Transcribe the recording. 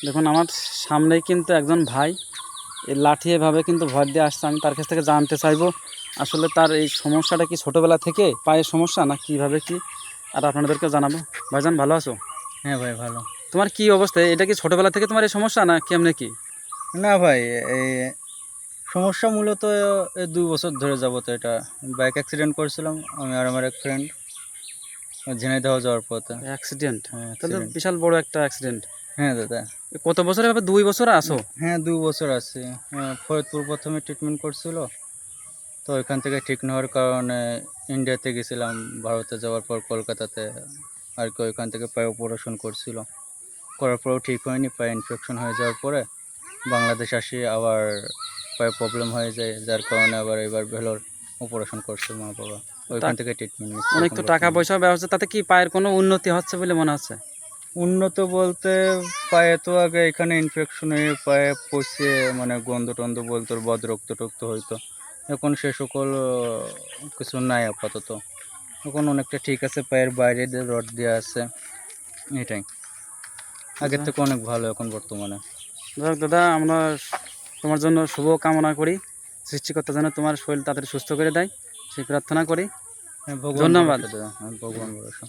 দেখুন আমার সামনেই কিন্তু একজন ভাই এই লাঠি এভাবে কিন্তু ভর দিয়ে আসছে। আমি তার কাছ থেকে জানতে চাইবো আসলে তার এই সমস্যাটা কি ছোটোবেলা থেকে পায়ের সমস্যা না কীভাবে কি, আর আপনাদেরকে জানাবো। ভাইজান ভালো আছো? হ্যাঁ ভাই ভালো। তোমার কি অবস্থা? এটা কি ছোটোবেলা থেকে তোমার এই সমস্যা না কেমনে কি? না ভাই, এই সমস্যা মূলত এই 2 বছর ধরে যাবত। এটা বাইক অ্যাক্সিডেন্ট করেছিলাম আমি আর আমার এক ফ্রেন্ড ঝিনাইদহ যাওয়ার পথে। অ্যাক্সিডেন্ট? হ্যাঁ তাহলে অ্যাক্সিডেন্ট। বিশাল বড় একটা অ্যাক্সিডেন্ট। হ্যাঁ দাদা। কত বছর এভাবে 2 বছর আসো? হ্যাঁ 2 বছর আছে। ফরিদপুর প্রথমে ট্রিটমেন্ট করছিল, তো ওইখান থেকে ঠিক না হওয়ার কারণে ইন্ডিয়াতে গেছিলাম। ভারতে যাওয়ার পর কলকাতাতে আর কি ওইখান থেকে পায়ে অপারেশন করছিল, করার পরেও ঠিক হয়নি। পায়ে ইনফেকশন হয়ে যাওয়ার পরে বাংলাদেশ আসি, আবার পায়ে প্রবলেম হয়ে যায়, যার কারণে আবার এবার ভেলোর অপারেশন করছে মা বাবা। ওইখান থেকে ট্রিটমেন্ট নিচ্ছে অনেক এখন তো টাকা বর্তমানে। পয়সাও ব্যবস্থা, তাতে কি পায়ের কোনো উন্নতি হচ্ছে বলে মনে হচ্ছে? উন্নত বলতে, পায়ে তো আগে এখানে ইনফেকশন হয়ে পায়ে পচে মানে গন্ধ টন্ধ বলতো, বদ রক্ত টক্ত হইতো। এখন সে সকল কিছু নাই আপাতত। এখন অনেকটা ঠিক আছে, পায়ের বাইরে দিয়ে রড দেওয়া আছে, এটাই। আগের থেকে অনেক ভালো এখন বর্তমানে। যাই হোক দাদা, আমরা তোমার জন্য শুভ কামনা করি, সৃষ্টিকর্তা যেন তোমার শরীর তাড়াতাড়ি সুস্থ করে দেয় সেই প্রার্থনা করি। হ্যাঁ ভগবান ধন্যবাদ। ভরসা দাদা, হ্যাঁ ভগবান ভরসা।